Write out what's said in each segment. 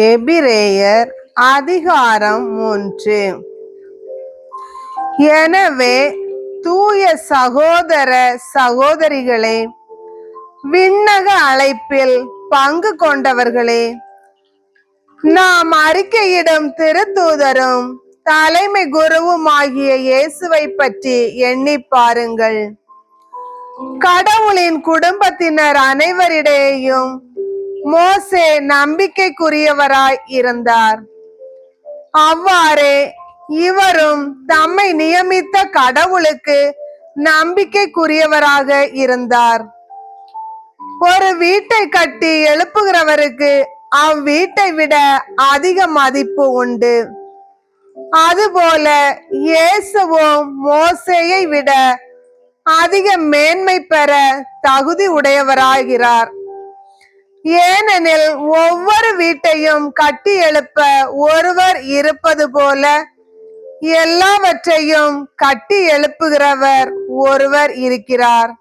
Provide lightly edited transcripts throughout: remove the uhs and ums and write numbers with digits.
எபிரேயர் அதிகாரம் 3. எனவே தூய சகோதர சகோதரிகளே, விண்ணக அழைப்பில் பங்கு கொண்டவர்களே, நாம் அறிக்கையிடும் திருத்தூதரும் தலைமை குருவுமாகிய இயேசுவை பற்றி எண்ணி பாருங்கள். கடவுளின் குடும்பத்தினர் அனைவரிடையேயும் மோசே நம்பிக்கைக்குரியவராய் இருந்தார். அவ்வாறே இவரும் தம்மை நியமித்த கடவுளுக்கு நம்பிக்கைக்குரியவராக இருந்தார். ஒரு வீட்டை கட்டி எழுப்புகிறவருக்கு அவ்வீட்டை விட அதிக மதிப்பு உண்டு. அதுபோல இயேசுவும் மோசேயை விட அதிக மேன்மை பெற தகுதி உடையவராகிறார். ஏனெனில் ஒவ்வொரு வீட்டையும் கட்டி எழுப்ப ஒருவர் இருப்பது போல எல்லாவற்றையும் கட்டி எழுப்புகிறவர் ஒருவர் இருக்கிறார்,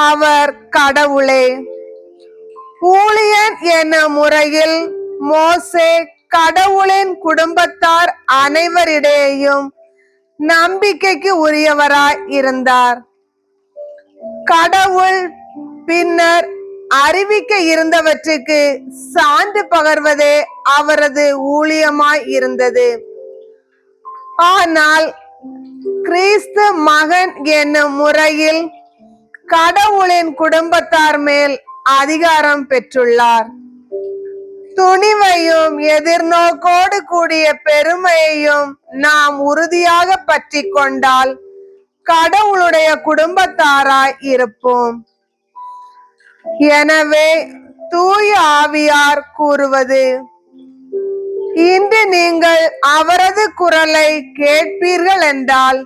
அவர் கடவுளே. ஊழியன் என முறையில் மோசே கடவுளின் குடும்பத்தார் அனைவரிடையேயும் நம்பிக்கைக்கு உரியவராய் இருந்தார். கடவுள் பின்னர் அறிவிக்க இருந்தவற்றுக்கு சான்று பகர்வதே அவரது ஊழியமாய் இருந்தது. ஆனால் கிறிஸ்து மகன் என்னும் முறையில் கடவுளின் குடும்பத்தார் மேல் அதிகாரம் பெற்றுள்ளார். துணிவையும் எதிர்நோக்கோடு கூடிய பெருமையையும் நாம் உறுதியாக பற்றி கொண்டால் கடவுளுடைய குடும்பத்தாராய் இருப்போம். எனவே தூய ஆவியார் கூறுவது, இன்று நீங்கள் அவரது குரலை கேட்பீர்கள் என்றால்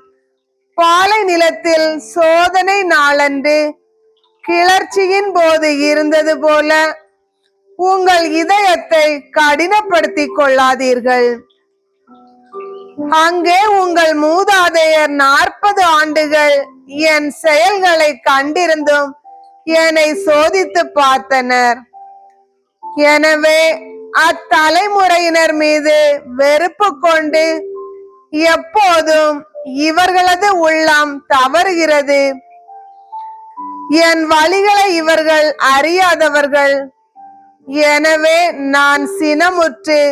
பாலை நிலத்தில் சோதனை நாளன்று கிளர்ச்சியின் போது இருந்தது போல உங்கள் இதயத்தை கடினப்படுத்திக் கொள்ளாதீர்கள். அங்கே உங்கள் மூதாதையர் 40 ஆண்டுகள் என் செயல்களை கண்டிருந்தும் என்னை சோதித்து பார்த்தனர். எனவே அத்தலைமுறையினர் மீது வெறுப்பு கொண்டு எப்போதும் இவர்களது உள்ளம் தவறுகிறது. என் வழிகளை இவர்கள் அறியாதவர்கள். எனவே நான் சினமுற்று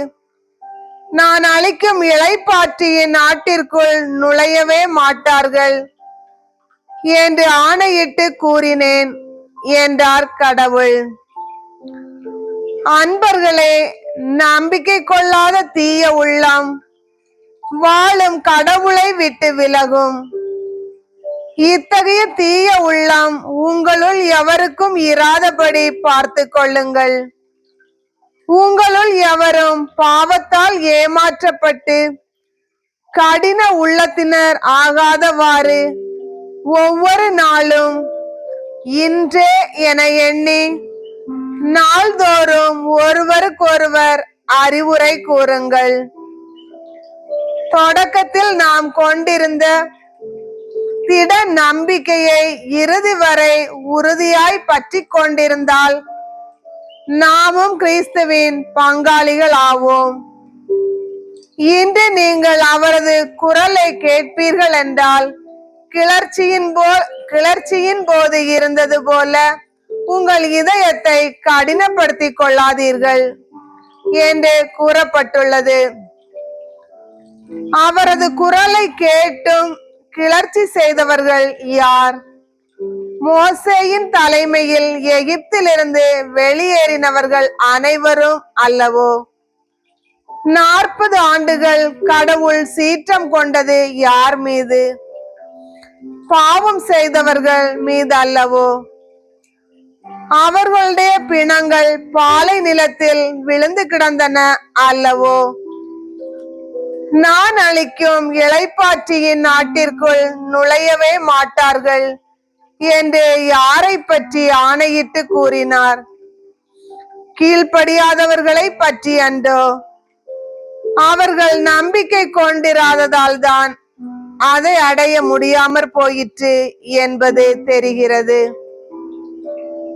நான் அளிக்கும் இளைப்பாற்றியின் நாட்டிற்குள் நுழையவே மாட்டார்கள் என்று ஆணையிட்டு கூறினேன் என்றார் கடவுள். அன்பர்களே, நம்பிக்கை கொள்ளாத தீய உள்ளம் வாழும் கடவுளை விட்டு விலகும். இத்தகைய தீய உள்ளம் உங்களுள் எவருக்கும் இராதபடி பார்த்து கொள்ளுங்கள். உங்களுள் எவரும் பாவத்தால் ஏமாற்றப்பட்டு கடின உள்ளத்தினர் ஆகாதவாறு ஒவ்வொரு நாளும் இன்றே என எண்ணி நாள்தோறும் ஒருவருக்கொருவர் அறிவுரை கூறுங்கள். தொடக்கத்தில் நாம் கொண்டிருந்த திட நம்பிக்கையை இறுதி வரை உறுதியாய் பற்றி கொண்டிருந்தால் நாமும் கிறிஸ்துவின் பங்காளிகள் ஆவோம். இன்று நீங்கள் அவரது குரலை கேட்பீர்கள் என்றால் கிளர்ச்சியின் போது இருந்தது போல உங்கள் இதயத்தை கடினப்படுத்திக் கொள்ளாதீர்கள் என்று கூறப்பட்டுள்ளது. அவரது குரலை கேட்டும் கிளர்ச்சி செய்தவர்கள் யார்? மோசேயின் தலைமையில் எகிப்திலிருந்து வெளியேறினவர்கள் அனைவரும் அல்லவோ? 40 ஆண்டுகள் கடவுள் சீற்றம் கொண்டது யார் மீது? பாவம் செய்தவர்கள் மீது அல்லவோ? அவர்களுடைய பிணங்கள் பாலை நிலத்தில் விழுந்து கிடந்தன அல்லவோ? நான் அளிக்கும் இளைப்பாற்றியின் நாட்டிற்குள் நுழையவே மாட்டார்கள் என்று யாரை பற்றி ஆணையிட்டு கூறினார்? கீழ்ப்படியாதவர்களை பற்றி அன்றோ? அவர்கள் நம்பிக்கை கொண்டிராததால் தான் அதை அடைய முடியாமற் போயிற்று என்பது தெரிகிறது.